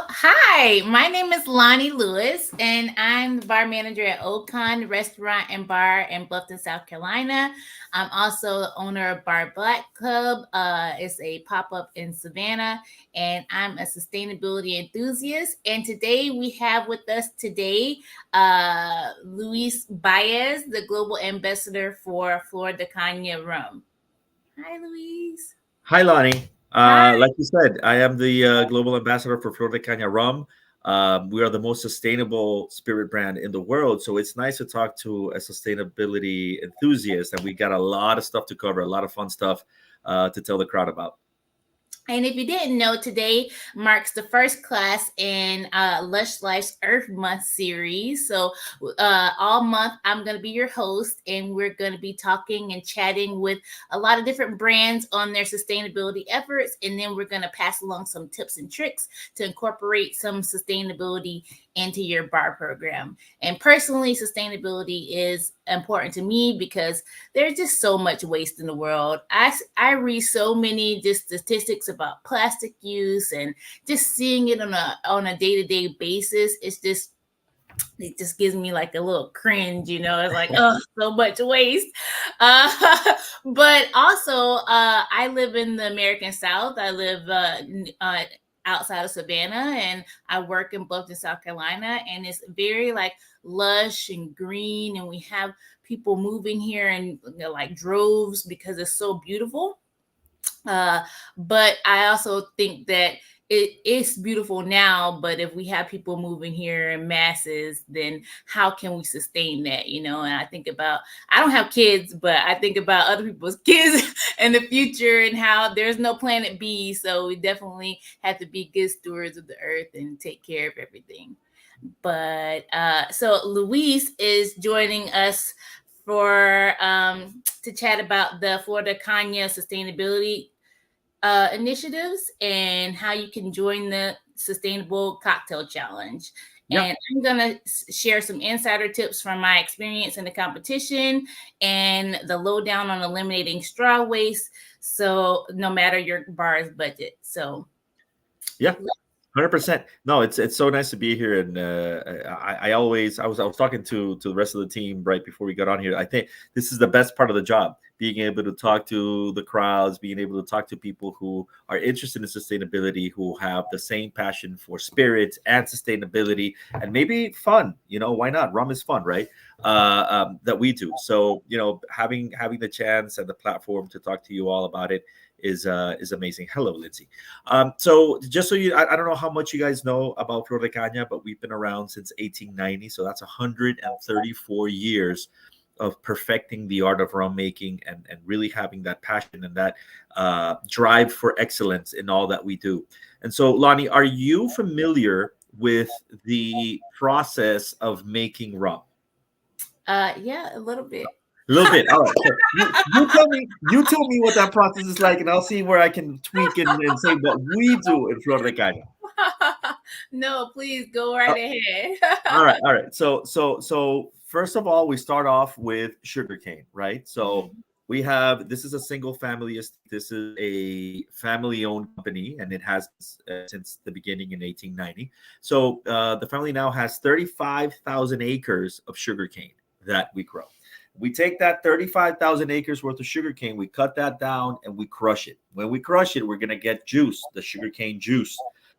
Hi, my name is Lonnie Lewis, and I'm the bar manager at Ocon Restaurant and Bar in Bluffton, South Carolina. I'm also the owner of Bar Black Club. It's a pop up in Savannah, and I'm a sustainability enthusiast. And today we have with us Luis Baez, the global ambassador for Flor de Caña rum. Hi, Luis. Hi, Loni. Hi. Like you said, I am the global ambassador for Flor de Caña rum. We are the most sustainable spirit brand in the world, so it's nice to talk to a sustainability enthusiast, and we got a lot of stuff to cover, a lot of fun stuff to tell the crowd about. And if you didn't know, today marks the first class in Lush Life's Earth Month series. So, all month, I'm going to be your host, and we're going to be talking and chatting with a lot of different brands on their sustainability efforts. And then we're going to pass along some tips and tricks to incorporate some sustainability into your bar program. And personally, sustainability is important to me because there's just so much waste in the world. I read so many just statistics about plastic use and just seeing it on a day-to-day basis. It just gives me like a little cringe, It's like, oh, so much waste. Uh, but also, I live in the American South. I live outside of Savannah, and I work in Bluffton, South Carolina, and it's very like lush and green, and we have people moving here in like droves because it's so beautiful. Uh, but I also think that it is beautiful now, but if we have people moving here in masses, then how can we sustain that? And I don't have kids, but I think about other people's kids in the future and how there's no planet B. So we definitely have to be good stewards of the earth and take care of everything. But so Luis is joining us for to chat about the Flor de Caña sustainability initiatives and how you can join the Sustainable Cocktail Challenge. Yeah, And I'm going to share some insider tips from my experience in the competition and the lowdown on eliminating straw waste. So, no matter your bar's budget. So, yeah. 100%. No, it's so nice to be here, and I was talking to the rest of the team right before we got on here. I think this is the best part of the job, being able to talk to the crowds, being able to talk to people who are interested in sustainability, who have the same passion for spirits and sustainability, and maybe fun. Why not? Rum is fun, right? That we do. So having the chance and the platform to talk to you all about it is amazing. Hello, Lindsay. So just so I don't know how much you guys know about Flor de Caña, but we've been around since 1890. So that's 134 years of perfecting the art of rum making and really having that passion and that drive for excellence in all that we do. And so, Lonnie, are you familiar with the process of making rum? yeah, a little bit. A little bit. All right. So you tell me what that process is like, and I'll see where I can tweak and say what we do in Flor de Caña. No, please go right ahead. All right. So first of all, we start off with sugarcane, right? So Mhm. this is a single family estate. This is a family-owned company, and it has since the beginning in 1890. So the family now has 35,000 acres of sugarcane that we grow. We take that 35,000 acres worth of sugarcane, we cut that down, and we crush it. When we crush it, we're going to get juice, the sugarcane juice.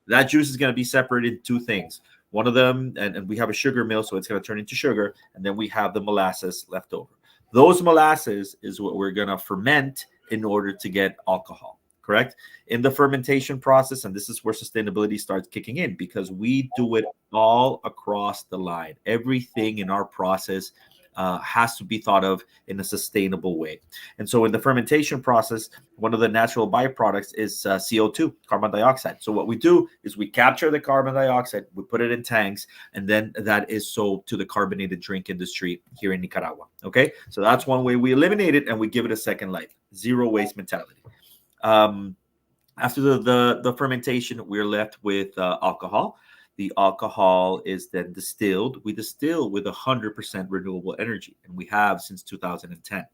That juice is going to be separated into two things. One of them, and we have a sugar mill, so it's going to turn into sugar, and then we have the molasses left over. Those molasses is what we're going to ferment in order to get alcohol, correct? In the fermentation process, and this is where sustainability starts kicking in because we do it all across the line. Everything in our process has to be thought of in a sustainable way. And so, in the fermentation process, one of the natural byproducts is CO2, carbon dioxide. So, what we do is we capture the carbon dioxide, we put it in tanks, and then that is sold to the carbonated drink industry here in Nicaragua. Okay, so that's one way we eliminate it and we give it a second life. Zero waste mentality. Um, After the fermentation, we're left with alcohol. The alcohol is then distilled. We distill with 100% renewable energy, and we have since 2010.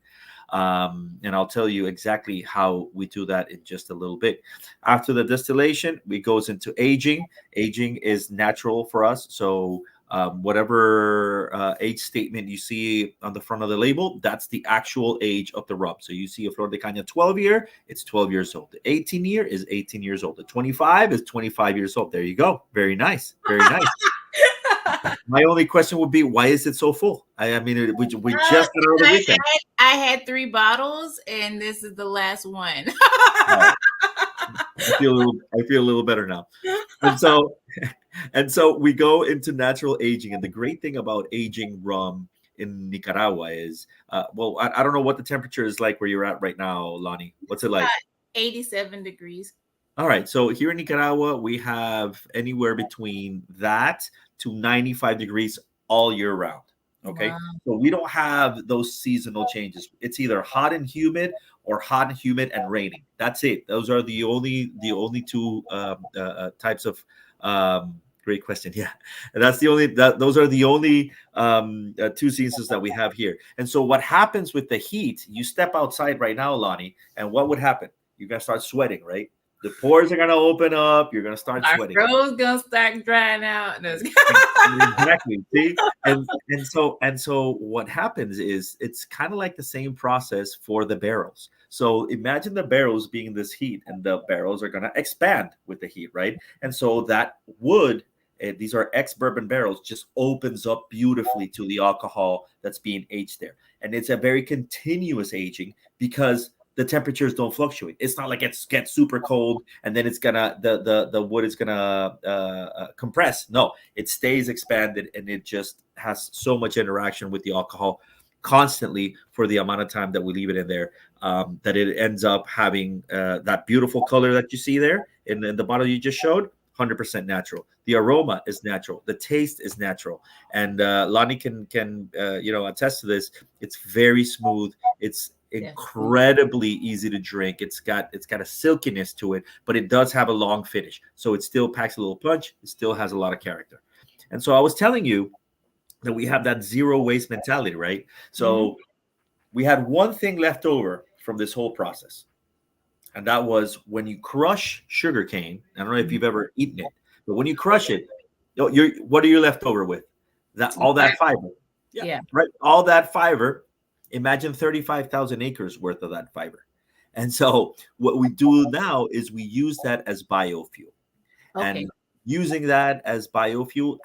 And I'll tell you exactly how we do that in just a little bit. After the distillation, we goes into aging. Aging is natural for us, so whatever age statement you see on the front of the label, that's the actual age of the rum. So you see a Flor de Caña 12 year, it's 12 years old. The 18 year is 18 years old. The 25 is 25 years old. There you go. Very nice. Very nice. My only question would be, why is it so full? I mean, we just got out of the weekend. I had 3 bottles, and this is the last one. I feel a little better now. And so we go into natural aging. And the great thing about aging rum in Nicaragua is, well, I don't know what the temperature is like where you're at right now, Loni. What's it like? 87 degrees. All right. So here in Nicaragua, we have anywhere between that to 95 degrees all year round. Okay. Wow. So we don't have those seasonal changes. It's either hot and humid or hot and humid and raining. That's it. Those are the only two types of great question. Yeah. And those are the only 2 seasons that we have here. And so what happens with the heat, you step outside right now, Loni, and what would happen? You're going to start sweating, right? The pores are going to open up. You're going to start sweating. Our throat's going to start drying out. Exactly. See? And so what happens is it's kind of like the same process for the barrels. So imagine the barrels being this heat, and the barrels are going to expand with the heat, right? And so that wood, these are ex-bourbon barrels, just opens up beautifully to the alcohol that's being aged there. And it's a very continuous aging because the temperatures don't fluctuate. It's not like it gets super cold and then it's gonna the wood is gonna compress. No, it stays expanded, and it just has so much interaction with the alcohol constantly for the amount of time that we leave it in there, that it ends up having that beautiful color that you see there in the bottle you just showed. 100% natural. The aroma is natural. The taste is natural. And Loni can attest to this. It's very smooth. It's incredibly easy to drink. It's got a silkiness to it, but it does have a long finish. So it still packs a little punch. It still has a lot of character. And so I was telling you that we have that zero waste mentality, right? So we had one thing left over from this whole process. And that was when you crush sugarcane. I don't know if you've ever eaten it, but when you crush it, what are you left over with? All that fiber. Yeah. Right. All that fiber. Imagine 35,000 acres worth of that fiber. And so what we do now is we use that as biofuel. Okay. And using that as biofuel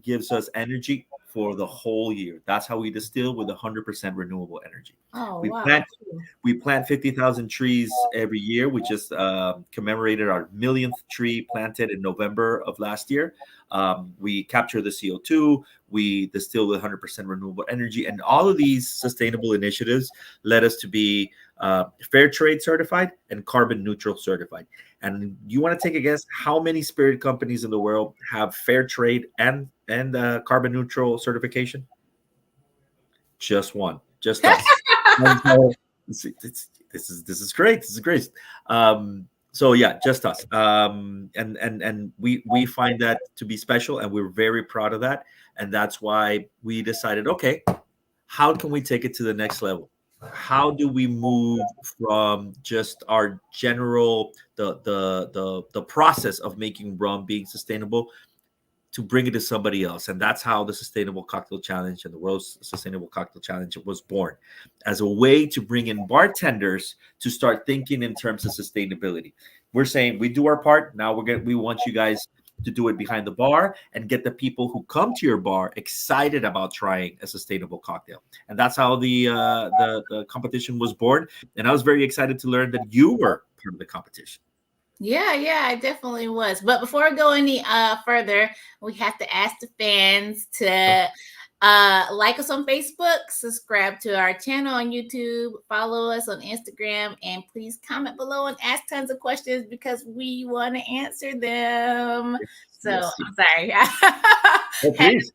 gives us energy for the whole year. That's how we distill with 100% renewable energy. Oh, we wow. plant 50,000 trees every year. We just commemorated our millionth tree planted in November of last year. We capture the CO2. We distill with 100% renewable energy. And all of these sustainable initiatives led us to be fair trade certified and carbon neutral certified. And you want to take a guess how many spirit companies in the world have fair trade and carbon neutral certification? Just one. Just us. This is great. This is great. So yeah, just us. And we find that to be special, and we're very proud of that. And that's why we decided, okay, how can we take it to the next level? How do we move from just our general the process of making rum being sustainable to bring it to somebody else? And that's how the Sustainable Cocktail Challenge and the World's Sustainable Cocktail Challenge was born, as a way to bring in bartenders to start thinking in terms of sustainability. We're saying we do our part. Now we want you guys to do it behind the bar and get the people who come to your bar excited about trying a sustainable cocktail. And that's how the competition was born. And I was very excited to learn that you were part of the competition. Yeah, I definitely was. But before we go any further, we have to ask the fans to like us on Facebook, subscribe to our channel on YouTube, follow us on Instagram, and please comment below and ask tons of questions because we want to answer them. So I'm sorry. Please.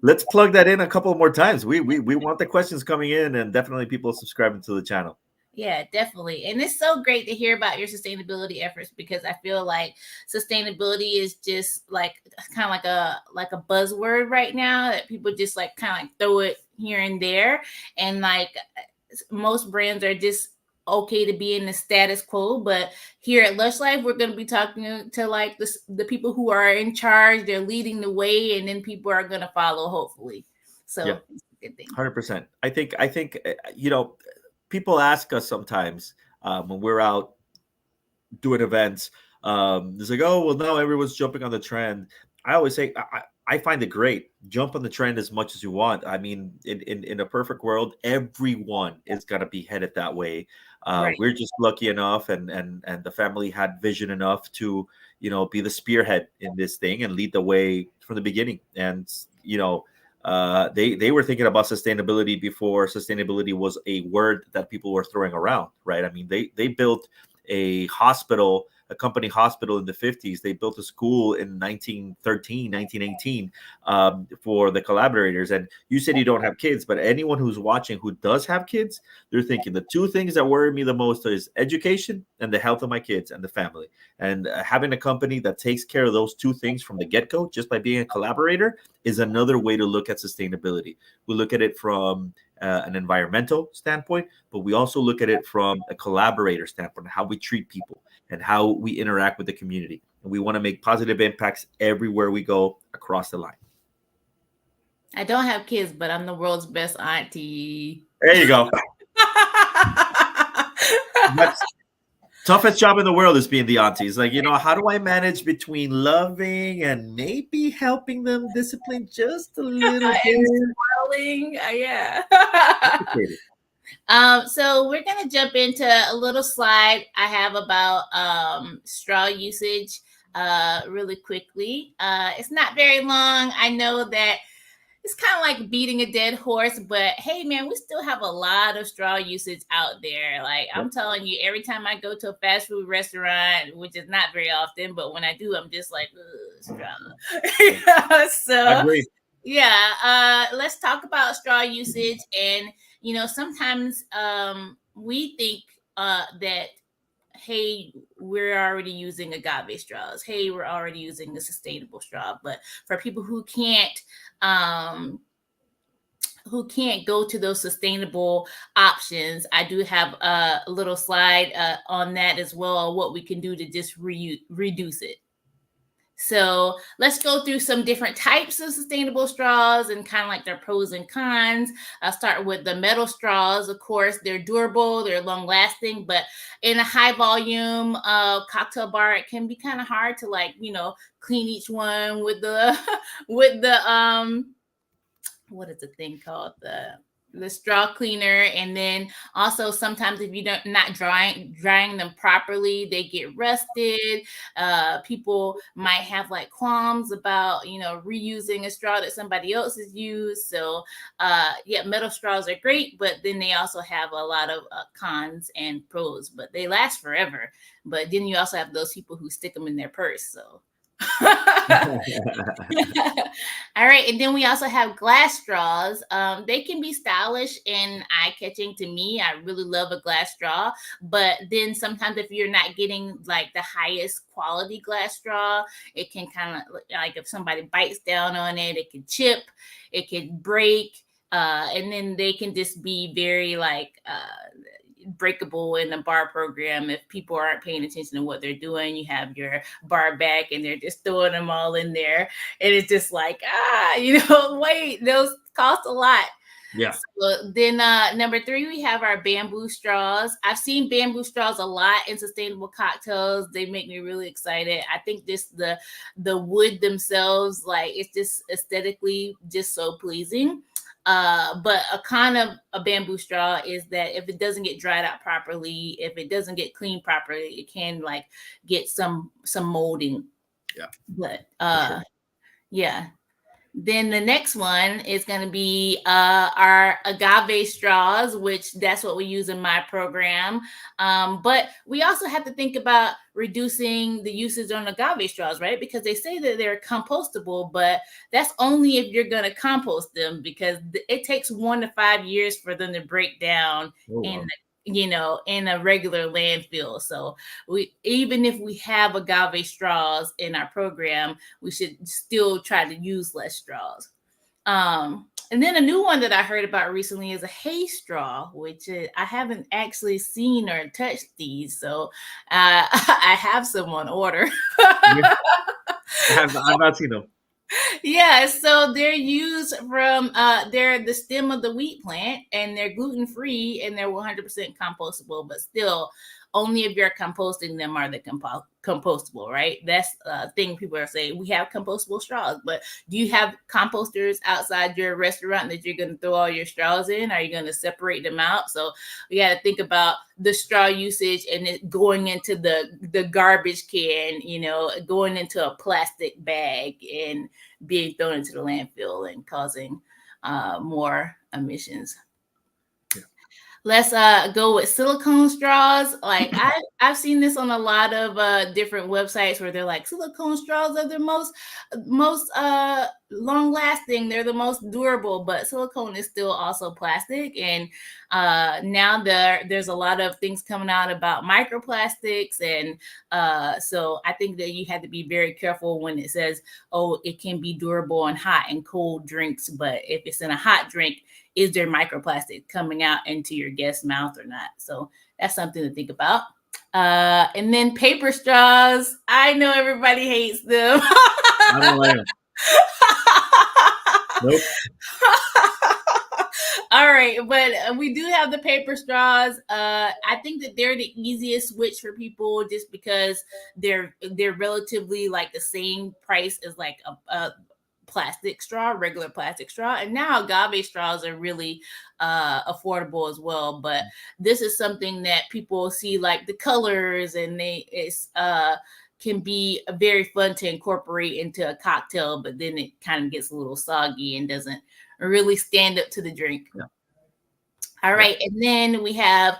Let's plug that in a couple more times. We want the questions coming in, and definitely people subscribing to the channel. Yeah, definitely. And it's so great to hear about your sustainability efforts because I feel like sustainability is just like kind of like a buzzword right now that people just like kind of like throw it here and there, and like most brands are just okay to be in the status quo. But here at Lush Life, we're going to be talking to like the people who are in charge. They're leading the way, and then people are going to follow, hopefully. Yeah, So it's a good thing. 100%. I think people ask us sometimes when we're out doing events. It's like, oh, well, now everyone's jumping on the trend. I always say, I find it great. Jump on the trend as much as you want. I mean, in a perfect world, everyone is gonna be headed that way. Right. We're just lucky enough, and the family had vision enough to, be the spearhead in this thing and lead the way from the beginning. And they were thinking about sustainability before sustainability was a word that people were throwing around, right? I mean, they built a company hospital in the 50s. They built a school in 1913, 1918 for the collaborators. And you said you don't have kids, but anyone who's watching who does have kids, they're thinking the two things that worry me the most is education and the health of my kids and the family. And having a company that takes care of those two things from the get-go, just by being a collaborator, is another way to look at sustainability. We look at it from an environmental standpoint, but we also look at it from a collaborator standpoint, how we treat people and how we interact with the community. And we want to make positive impacts everywhere we go across the line. I don't have kids, but I'm the world's best auntie. There you go. That's toughest job in the world is being the auntie. It's like, how do I manage between loving and maybe helping them discipline just a little And bit? swirling, yeah. Complicated. So we're gonna jump into a little slide I have about straw usage really quickly. It's not very long. I know that it's kind of like beating a dead horse, but hey, man, we still have a lot of straw usage out there. Like I'm Yep. telling you, every time I go to a fast food restaurant, which is not very often, but when I do, I'm just like, straw. I So agree. yeah, let's talk about straw usage. And sometimes we think that hey, we're already using agave straws, hey, we're already using a sustainable straw. But for people um who can't go to those sustainable options, I do have a little slide on that as well, what we can do to just reduce it. So let's go through some different types of sustainable straws and kind of like their pros and cons. I'll start with the metal straws. Of course, they're durable, they're long lasting, but in a high volume cocktail bar, it can be kind of hard to like, clean each one with the with the what is the thing called, the straw cleaner. And then also sometimes if you don't not drying them properly, they get rusted. People might have like qualms about reusing a straw that somebody else has used. So yeah, metal straws are great, but then they also have a lot of cons and pros, but they last forever. But then you also have those people who stick them in their purse. So all right, and then we also have glass straws. They can be stylish and eye-catching to me. I really love a glass straw, but then sometimes if you're not getting like the highest quality glass straw, it can kind of like if somebody bites down on it, it can chip, it can break, and then they can just be very like breakable in the bar program if people aren't paying attention to what they're doing. You have your bar back and they're just throwing them all in there, and it's just like wait, those cost a lot. Yeah. So then number 3, we have our bamboo straws. I've seen bamboo straws a lot in sustainable cocktails. They make me really excited. I think just the wood themselves, like it's just aesthetically just so pleasing. But a con of a bamboo straw is that if it doesn't get dried out properly, if it doesn't get cleaned properly, it can like get some molding. Yeah. But Sure. yeah. Then the next one is going to be our agave straws, which that's what we use in my program. But we also have to think about reducing the usage on agave straws, right? Because they say that they're compostable, but that's only if you're going to compost them because it takes 1 to 5 years for them to break down Oh, in wow. in a regular landfill. So even if we have agave straws in our program, we should still try to use less straws. And then a new one that I heard about recently is a hay straw, which I haven't actually seen or touched these. So I have some on order. Yeah, I've not seen them. Yeah, so they're used from they're the stem of the wheat plant, and they're gluten free, and they're 100% compostable, but still only if you're composting them are they compostable, right? That's a thing people are saying. We have compostable straws, but do you have composters outside your restaurant that you're going to throw all your straws in? Are you going to separate them out? So we got to think about the straw usage and it going into the garbage can, going into a plastic bag and being thrown into the landfill and causing more emissions. Let's go with silicone straws. Like I've seen this on a lot of different websites where they're like silicone straws are the most long lasting. They're the most durable, but silicone is still also plastic. And now there's a lot of things coming out about microplastics, and so I think that you have to be very careful when it says, oh, it can be durable on hot and cold drinks, but if it's in a hot drink, is there microplastic coming out into your guest's mouth or not? So that's something to think about. And then paper straws. I know everybody hates them. I don't like them. Nope. All right, but we do have the paper straws. I think that they're the easiest switch for people just because they're relatively like the same price as like a plastic straw, regular plastic straw, and now agave straws are really affordable as well. But this is something that people see like the colors, and it's can be very fun to incorporate into a cocktail, but then it kind of gets a little soggy and doesn't really stand up to the drink. Yeah. All right, and then we have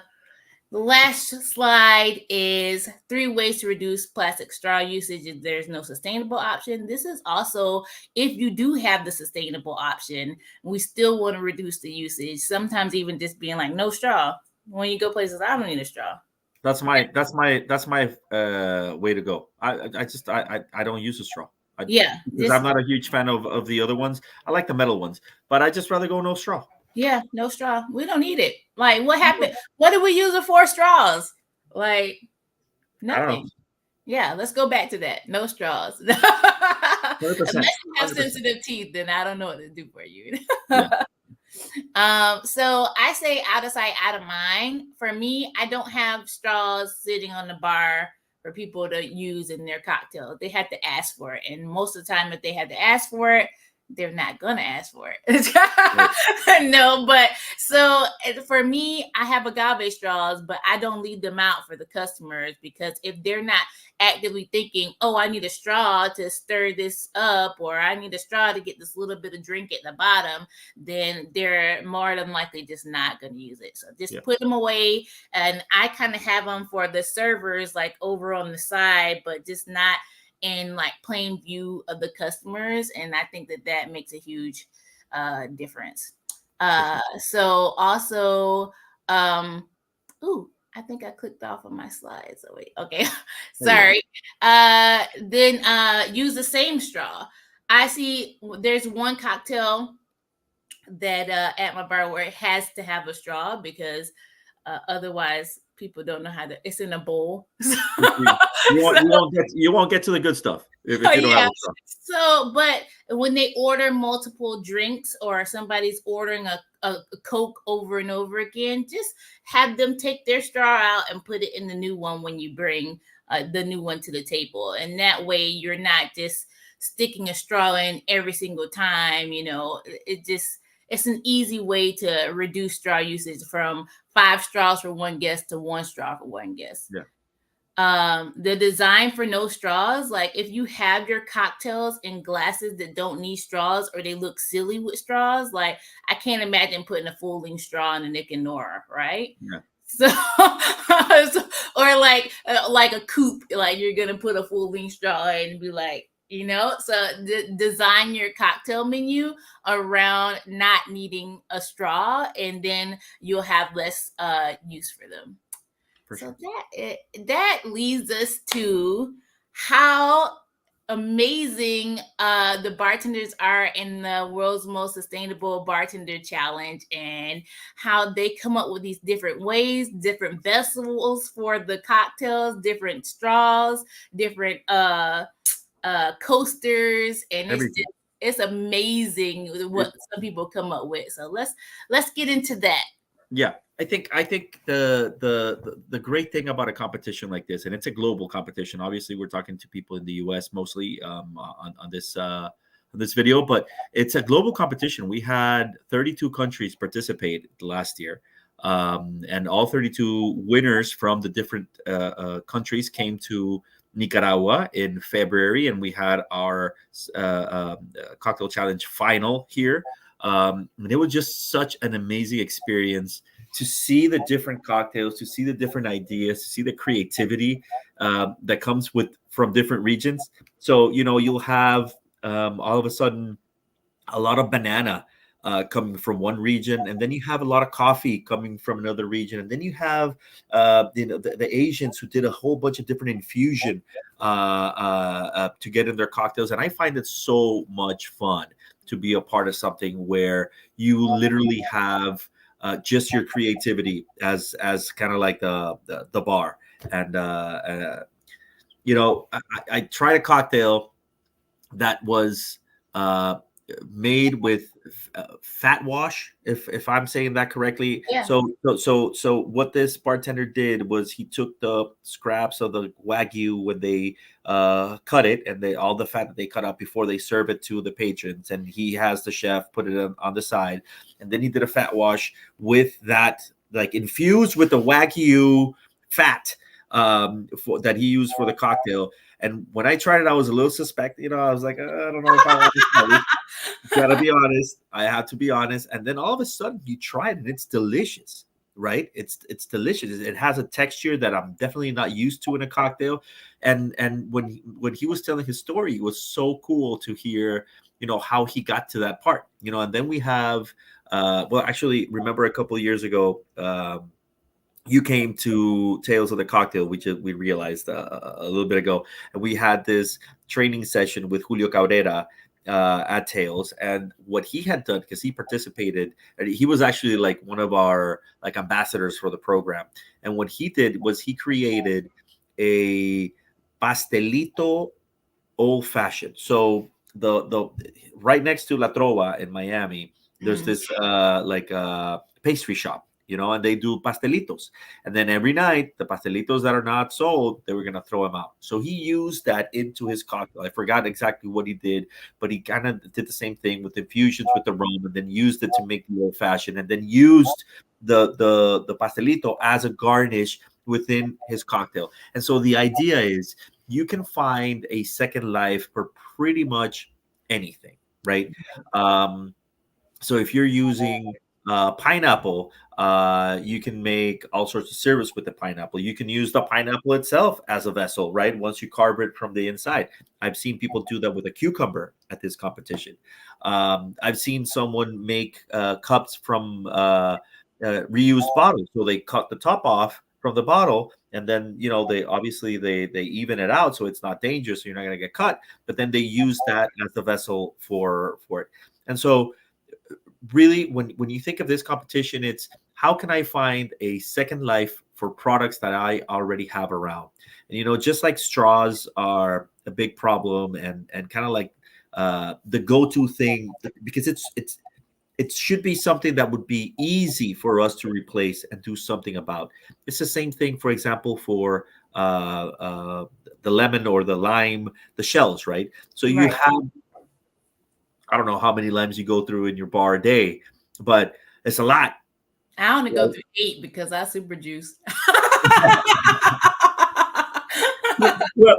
the last slide is 3 ways to reduce plastic straw usage if there's no sustainable option. This is also if you do have the sustainable option, we still want to reduce the usage. Sometimes even just being like no straw. When you go places, I don't need a straw. That's my way to go. I don't use a straw. Because I'm not a huge fan of the other ones. I like the metal ones, but I just rather go no straw. Yeah, no straw. We don't need it. Like, what happened? What did we use it for? Straws? Like, nothing. Yeah, let's go back to that. No straws. Unless you have 100%. Sensitive teeth, then I don't know what to do for you. Yeah. So I say out of sight, out of mind. For me, I don't have straws sitting on the bar for people to use in their cocktail. They have to ask for it. And most of the time, if they had to ask for it, they're not gonna ask for it. No, but so for me, I have agave straws, but I don't leave them out for the customers, because if they're not actively thinking, oh, I need a straw to stir this up, or I need a straw to get this little bit of drink at the bottom, then they're more than likely just not going to use it. So just put them away. And I kind of have them for the servers, like over on the side, but just not in like plain view of the customers. And I think that makes a huge difference. So also, I think I clicked off of my slides. So wait, okay. Sorry. Then use the same straw. I see there's one cocktail that at my bar where it has to have a straw, because otherwise people don't know how to. It's in a bowl. You won't get to the good stuff if you don't have a straw. So, but when they order multiple drinks, or somebody's ordering a Coke over and over again, just have them take their straw out and put it in the new one when you bring the new one to the table. And that way you're not just sticking a straw in every single time. It's an easy way to reduce straw usage from 5 straws for one guest to 1 straw for one guest. Yeah. The design for no straws, like if you have your cocktails in glasses that don't need straws, or they look silly with straws, like I can't imagine putting a full-length straw in a Nick and Nora, right? Yeah. So or like a coupe, like you're gonna put a full-length straw in and be like, So design your cocktail menu around not needing a straw, and then you'll have less use for them. For So sure. that leads us to how amazing the bartenders are in the world's most sustainable bartender challenge, and how they come up with these different ways, different vessels for the cocktails, different straws, different coasters, and Everything. it's amazing what It, some people come up with. So let's get into that. yeah, I think the great thing about a competition like this, and it's a global competition. Obviously, we're talking to people in the U.S. mostly on this video, but it's a global competition. We had 32 countries participate last year, and all 32 winners from the different countries came to Nicaragua in February, and we had our cocktail challenge final here. And it was just such an amazing experience to see the different cocktails, to see the different ideas, to see the creativity that comes with from different regions. So you'll have all of a sudden a lot of banana coming from one region, and then you have a lot of coffee coming from another region, and then you have the Asians who did a whole bunch of different infusion to get in their cocktails, and I find it so much fun to be a part of something where you literally have just your creativity as kind of like the bar. And I tried a cocktail that was uh, made with fat wash, if I'm saying that correctly. Yeah. So what this bartender did was he took the scraps of the wagyu when they cut it, and they all the fat that they cut out before they serve it to the patrons, and he has the chef put it on the side, and then he did a fat wash with that, like infused with the wagyu fat that he used for the cocktail. And when I tried it, I was a little suspect. I was like, I don't know if I want to try this. Gotta be honest. I have to be honest. And then all of a sudden, you try it, and it's delicious, right? It's delicious. It has a texture that I'm definitely not used to in a cocktail. And when he was telling his story, it was so cool to hear, how he got to that part. And then we have, well, actually, remember a couple of years ago. You came to Tales of the Cocktail, which we realized a little bit ago, and we had this training session with Julio Cabrera at Tales, and what he had done, because he participated, and he was actually like one of our like ambassadors for the program, and what he did was he created a pastelito old fashioned. So the right next to La Trova in Miami, there's this pastry shop, and they do pastelitos. And then every night, the pastelitos that are not sold, they were gonna throw them out. So he used that into his cocktail. I forgot exactly what he did, but he kind of did the same thing with infusions with the rum, and then used it to make the old fashioned, and then used the pastelito as a garnish within his cocktail. And so the idea is you can find a second life for pretty much anything, right? So if you're using pineapple, you can make all sorts of syrups with the pineapple. You can use the pineapple itself as a vessel, right? Once you carve it from the inside. I've seen people do that with a cucumber at this competition. I've seen someone make cups from reused bottles. So they cut the top off from the bottle, and then they obviously they even it out so it's not dangerous, so you're not going to get cut. But then they use that as the vessel for it. And so really when you think of this competition, it's how can I find a second life for products that I already have around. And just like straws are a big problem, and kind of like the go-to thing, because it should be something that would be easy for us to replace and do something about. It's the same thing, for example, for the lemon or the lime, the shells, right? So you Right. have, I don't know how many limes you go through in your bar a day, but it's a lot. I only go Right? through 8 because I super juice. Well,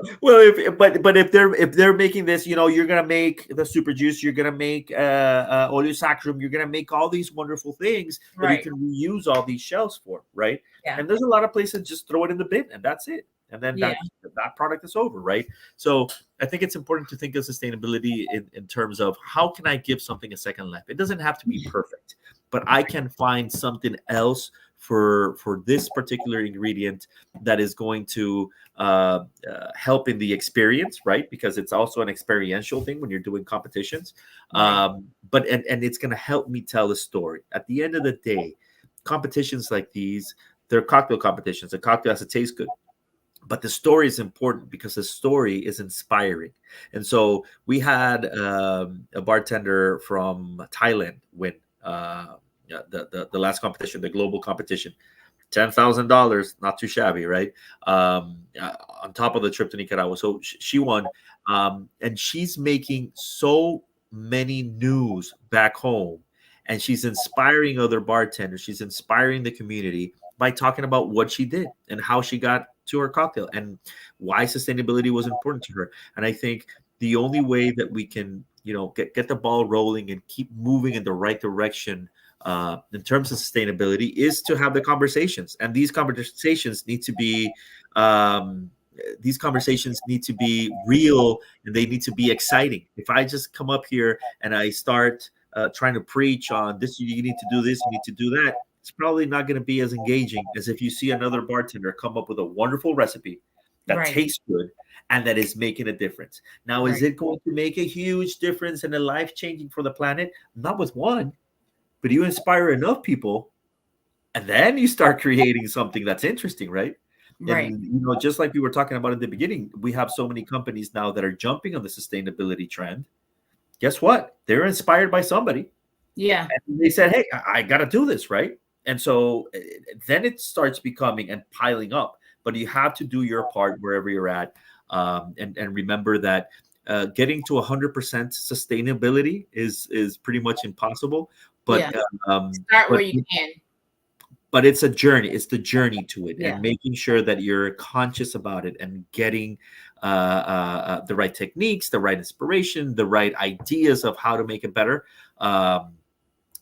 but if they're making this, you're gonna make the super juice, you're gonna make oleo saccharum, you're gonna make all these wonderful things that you Right. can reuse all these shells for, right? Yeah. And there's a lot of places just throw it in the bin, and that's it. and then Yeah. that product is over, right? So I think it's important to think of sustainability in terms of how can I give something a second life. It doesn't have to be perfect, but I can find something else for this particular ingredient that is going to help in the experience, right? Because it's also an experiential thing when you're doing competitions. Right. But it's going to help me tell a story. At the end of the day, competitions like these, they're cocktail competitions. A cocktail has to taste good, but the story is important because the story is inspiring. And so we had a bartender from Thailand win the last competition, the global competition. $10,000, not too shabby, right? On top of the trip to Nicaragua, so she won, and she's making so many news back home, and she's inspiring other bartenders. She's inspiring the community by talking about what she did and how she got to her cocktail and why sustainability was important to her. And I think the only way that we can, get the ball rolling and keep moving in the right direction in terms of sustainability is to have the conversations, and um, these conversations need to be real, and they need to be exciting. If I just come up here and I start trying to preach on this, you need to do this, you need to do that, it's probably not going to be as engaging as if you see another bartender come up with a wonderful recipe that Right. tastes good and that is making a difference. Now, is Right. it going to make a huge difference and a life changing for the planet? Not with one, but you inspire enough people, and then you start creating something that's interesting, right? Right. And just like we were talking about in the beginning, we have so many companies now that are jumping on the sustainability trend. Guess what? They're inspired by somebody, Yeah. and they said, hey, I got to do this, right? And so then it starts becoming and piling up, but you have to do your part wherever you're at. And remember that getting to 100% sustainability is pretty much impossible, but Yeah. um, Start where but you can. but it's a journey. It's the journey to it, and Yeah. making sure that you're conscious about it and getting the right techniques, the right inspiration, the right ideas of how to make it better, um,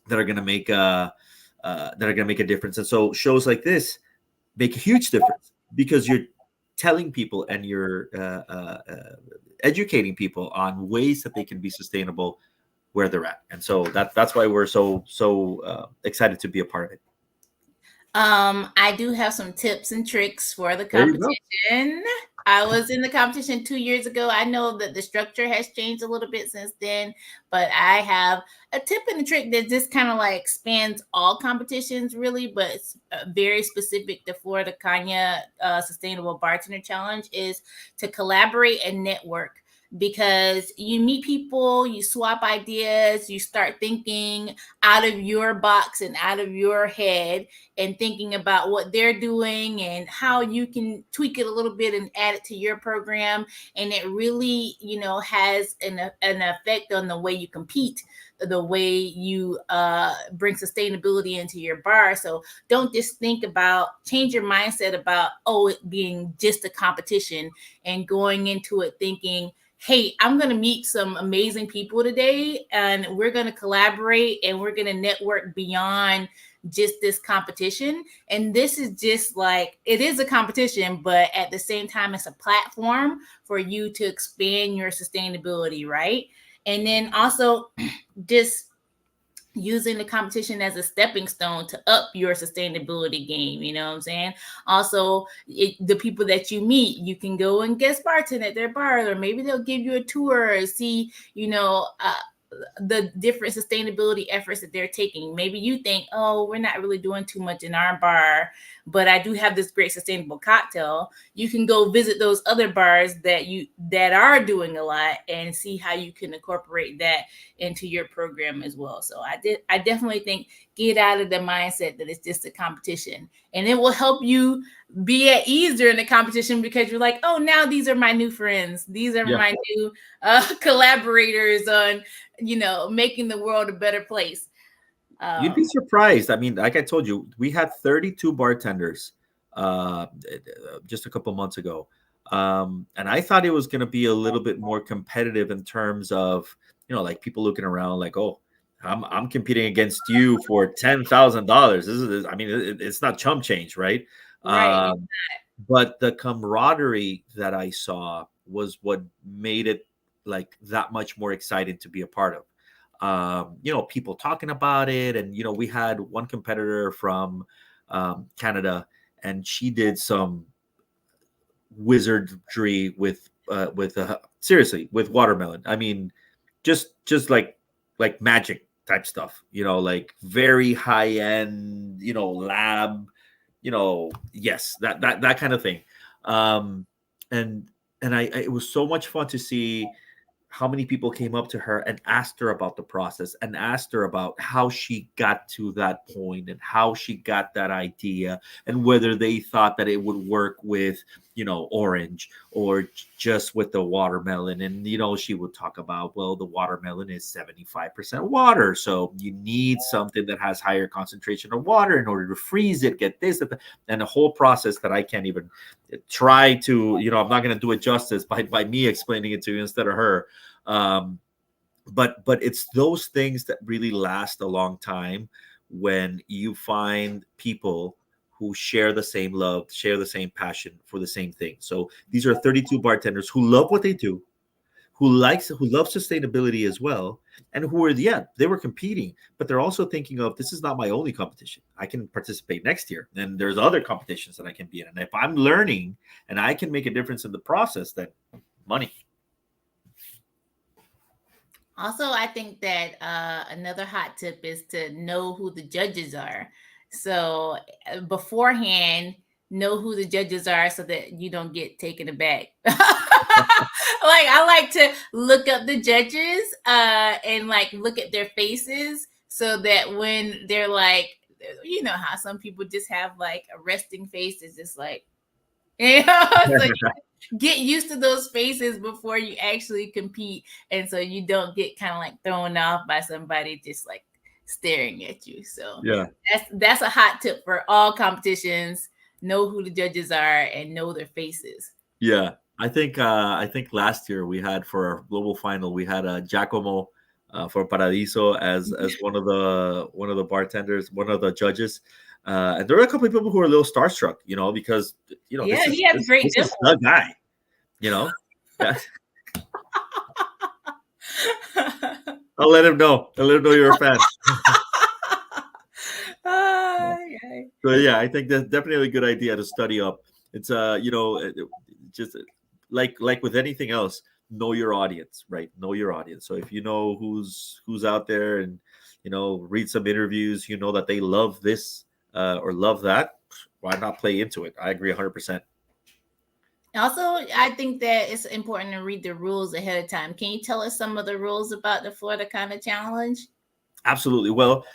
that are going to make a difference. And so shows like this make a huge difference because you're telling people and you're educating people on ways that they can be sustainable where they're at. And so that's why we're so excited to be a part of it. I do have some tips and tricks for the There you go. competition. I was in the competition 2 years ago. I know that the structure has changed a little bit since then, but I have a tip and a trick that just kind of like spans all competitions, really, but it's very specific to Flor de Caña Sustainable Bartender Challenge is to collaborate and network because you meet people, you swap ideas, you start thinking out of your box and out of your head and thinking about what they're doing and how you can tweak it a little bit and add it to your program. And it really, has an effect on the way you compete, the way you bring sustainability into your bar. So don't just change your mindset about, oh, it being just a competition and going into it thinking, hey, I'm going to meet some amazing people today and we're going to collaborate and we're going to network beyond just this competition. And this is just like, it is a competition, but at the same time, it's a platform for you to expand your sustainability, right? And then also just using the competition as a stepping stone to up your sustainability game. You know what I'm saying? Also, the people that you meet, you can go and guest bartend at their bar, or maybe they'll give you a tour or see, the different sustainability efforts that they're taking. Maybe you think, oh, we're not really doing too much in our bar, but I do have this great sustainable cocktail. You can go visit those other bars that are doing a lot and see how you can incorporate that into your program as well. So I definitely think get out of the mindset that it's just a competition, and it will help you be at ease during the competition because you're like, oh, now these are my new friends. These are Yeah. my new collaborators on, making the world a better place. You'd be surprised. I mean, like I told you, we had 32 bartenders just a couple months ago. And I thought it was going to be a little bit more competitive in terms of, like people looking around like, oh, I'm competing against you for $10,000. I mean, it's not chump change, right? Right. Um, but the camaraderie that I saw was what made it like that much more exciting to be a part of. People talking about it, and we had one competitor from Canada, and she did some wizardry with seriously with watermelon. I mean, just like magic type stuff. Like very high end. Lab. Yes, that kind of thing. Um, and it was so much fun to see how many people came up to her and asked her about the process and asked her about how she got to that point and how she got that idea and whether they thought that it would work with orange or just with the watermelon. And she would talk about, well, the watermelon is 75% water, so you need something that has higher concentration of water in order to freeze it, get this, and the whole process that I can't even try to, I'm not going to do it justice by me explaining it to you instead of her. um, but it's those things that really last a long time when you find people who share the same love, share the same passion for the same thing. So these are 32 bartenders who love what they do, who love sustainability as well, and who are, yeah, they were competing, but they're also thinking of, this is not my only competition. I can participate next year, and there's other competitions that I can be in. And if I'm learning and I can make a difference in the process, then money. Also, I think that another hot tip is to know who the judges are. So beforehand, know who the judges are so that you don't get taken aback. Like I like to look up the judges and like look at their faces so that when they're like, you know how some people just have like a resting face, is just like, so get used to those faces before you actually compete, and so you don't get kind of like thrown off by somebody just like staring at you. So Yeah. that's a hot tip for all competitions. Know who the judges are and know their faces. Yeah, I think last year we had, for our global final, we had Giacomo for Paradiso as one of the bartenders, one of the judges. And there were a couple of people who were a little starstruck, because Yeah, this is he has this great this is the dimples. guy, you know. Yeah, I'll let him know you're a fan. Yeah. So yeah, I think that's definitely a good idea to study up. It's just like with anything else, know your audience, right? Know your audience. So if you know who's out there, and read some interviews, that they love this or love that, why not play into it? I agree 100%. Also, I think that it's important to read the rules ahead of time. Can you tell us some of the rules about the Florida kind of challenge? Absolutely. Well,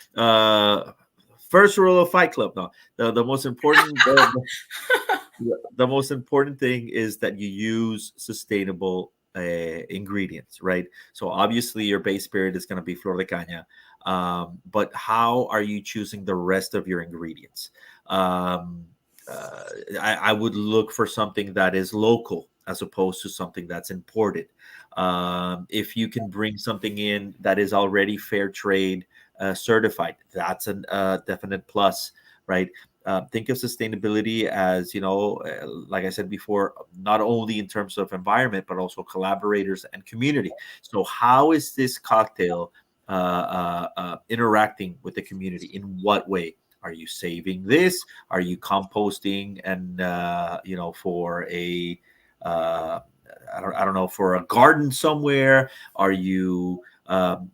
first rule of Fight Club. No, the most important the most important thing is that you use sustainable ingredients, right? So obviously your base spirit is going to be Flor de Caña, but how are you choosing the rest of your ingredients? Um, uh, I would look for something that is local as opposed to something that's imported. If you can bring something in that is already fair trade certified, that's a definite plus, right? Think of sustainability as, like I said before, not only in terms of environment but also collaborators and community. So how is this cocktail interacting with the community? In what way? Are you saving this? Are you composting and for a uh, I don't know, for a garden somewhere? Are you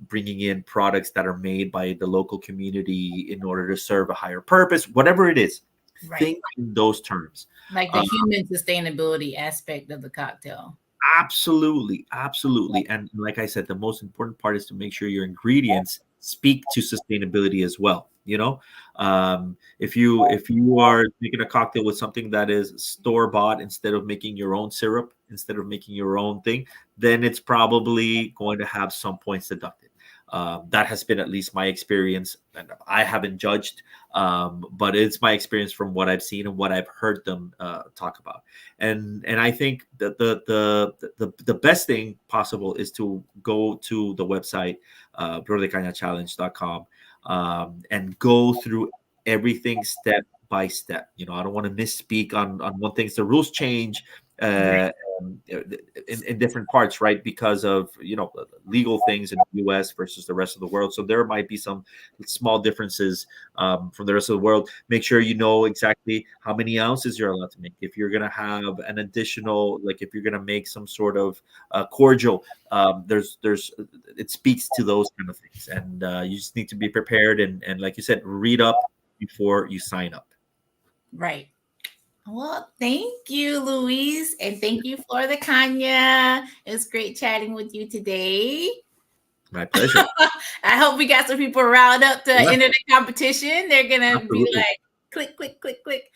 bringing in products that are made by the local community in order to serve a higher purpose? Whatever it is, Right. think in those terms. Like the Uh, human sustainability aspect of the cocktail. Absolutely, absolutely. And like I said, the most important part is to make sure your ingredients speak to sustainability as well. If you are making a cocktail with something that is store bought, instead of making your own syrup, instead of making your own thing, then it's probably going to have some points deducted. That has been at least my experience, and I haven't judged, but it's my experience from what I've seen and what I've heard them talk about. And I think that the best thing possible is to go to the website, flordecañachallenge.com, and go through everything step by step. I don't want to misspeak on one thing. The rules change Right. in different parts, right? Because of legal things in the U.S. versus the rest of the world. So there might be some small differences from the rest of the world. Make sure you know exactly how many ounces you're allowed to make. If you're gonna have an additional, like if you're gonna make some sort of cordial, there's it speaks to those kind of things, and you just need to be prepared and like you said, read up before you sign up. Right. Well, thank you, Luis, and thank you, Flor de Caña. It's great chatting with you today. My pleasure. I hope we got some people riled up to Yeah, enter the competition. They're gonna be absolutely. like, click, click, click, click.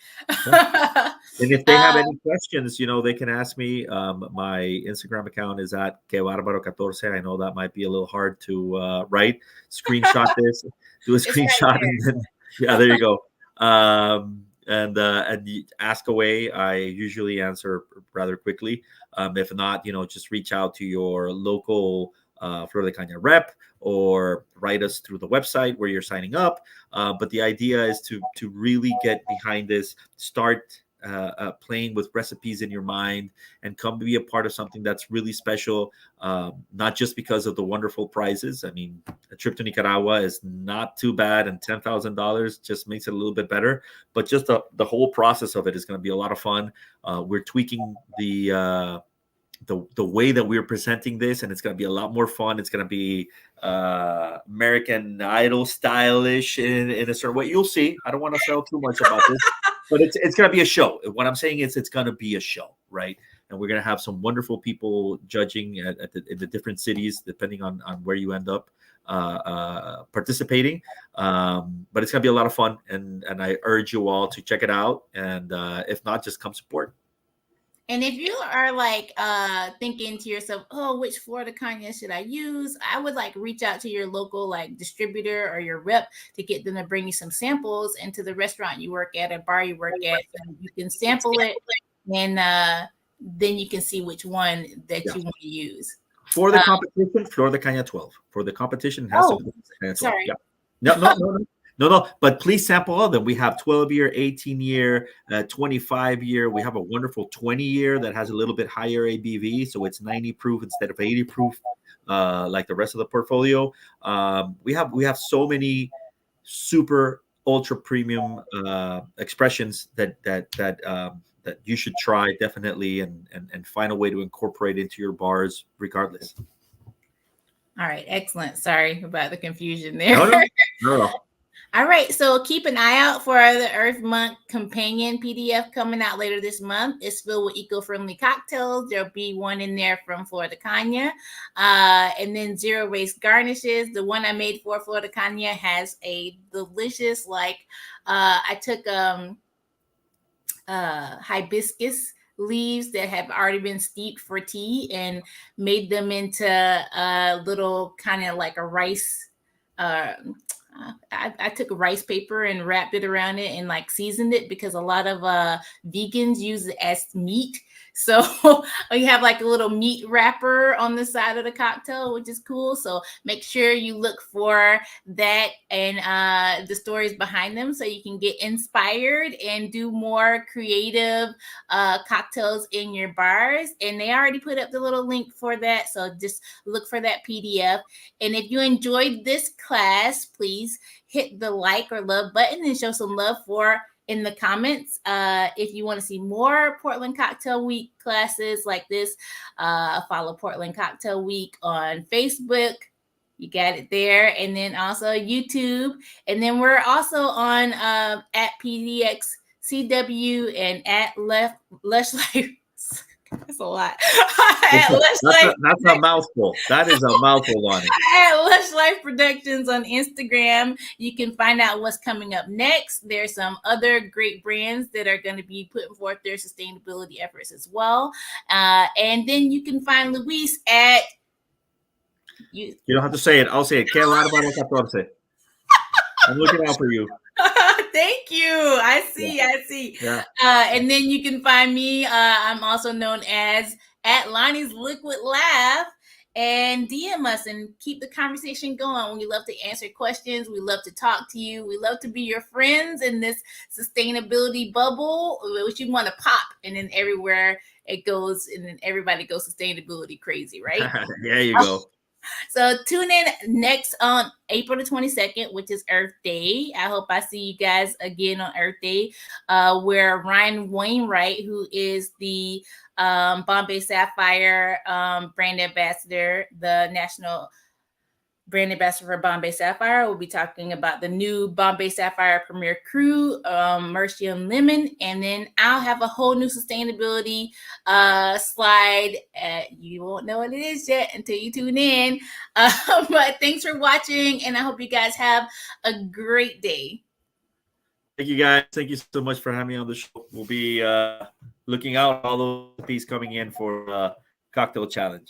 Yeah. And if they have uh, any questions, they can ask me. My Instagram account is at Que Barbaro 14. I know that might be a little hard to write. Screenshot this, do a it's right screenshot, there. and then yeah, there you go. And ask away. I usually answer rather quickly. If not, just reach out to your local Flor de Caña rep or write us through the website where you're signing up. But the idea is to really get behind this, start playing with recipes in your mind, and come be a part of something that's really special. Not just because of the wonderful prizes. I mean, a trip to Nicaragua is not too bad, and $10,000 just makes it a little bit better. But just the whole process of it is going to be a lot of fun. We're tweaking the way that we're presenting this, and it's going to be a lot more fun. It's going to be American Idol stylish in a certain way. You'll see. I don't want to sell too much about this, but it's going to be a show. What I'm saying is it's going to be a show, right? And we're going to have some wonderful people judging in the different cities, depending on where you end up participating. But it's going to be a lot of fun, and I urge you all to check it out. And if not, just come support. And if you are like thinking to yourself, oh, which Flor de Caña should I use? I would like reach out to your local like distributor or your rep to get them to bring you some samples into the restaurant you work at, a bar you work at. So you can sample it, and then you can see which one that you want to use. For the competition, Flor de Caña 12. For the competition, it has to be Caña 12. Sorry. Yeah. No. But please sample all of them. We have 12-year, 18-year, 25-year. We have a wonderful 20-year that has a little bit higher ABV, so it's 90 proof instead of 80 proof, like the rest of the portfolio. We have so many super ultra premium expressions that you should try definitely, and find a way to incorporate into your bars regardless. All right, excellent. Sorry about the confusion there. No. All right, so keep an eye out for the Earth Month companion PDF coming out later this month. It's filled with eco-friendly cocktails. There'll be one in there from Flor de Caña, and then zero waste garnishes. The one I made for Flor de Caña has a delicious, I took hibiscus leaves that have already been steeped for tea and made them into a little kind of like a rice. I took a rice paper and wrapped it around it and like seasoned it, because a lot of vegans use it as meat. So you have like a little meat wrapper on the side of the cocktail, which is cool. So make sure you look for that and the stories behind them, so you can get inspired and do more creative cocktails in your bars. And they already put up the little link for that. So just look for that PDF. And if you enjoyed this class, please hit the like or love button and show some love in the comments. If you want to see more Portland Cocktail Week classes like this, follow Portland Cocktail Week on Facebook. You got it there. And then also YouTube. And then we're also on at PDXCW and at Lush Life. That's a lot. That's a mouthful. That is a mouthful, Loni. At Lush Life Productions on Instagram. You can find out what's coming up next. There's some other great brands that are going to be putting forth their sustainability efforts as well. And then you can find Luis at... You don't have to say it. I'll say it. Que Barbaro 14. I'm looking out for you. Thank you. I see. Yeah. And then you can find me. I'm also known as at Lonnie's Liquid Laugh. and DM us and keep the conversation going. We love to answer questions. We love to talk to you. We love to be your friends in this sustainability bubble, which you want to pop, and then everywhere it goes, and then everybody goes sustainability crazy, right? There you go. So tune in next on April the 22nd, which is Earth Day. I hope I see you guys again on Earth Day, where Ryan Wainwright, who is the Bombay Sapphire brand ambassador, the national brand ambassador for Bombay Sapphire. We'll be talking about the new Bombay Sapphire Premier Crew, Mercy and Lemon, and then I'll have a whole new sustainability slide. You won't know what it is yet until you tune in. But thanks for watching, and I hope you guys have a great day. Thank you, guys. Thank you so much for having me on the show. We'll be looking out all those recipes coming in for Cocktail Challenge.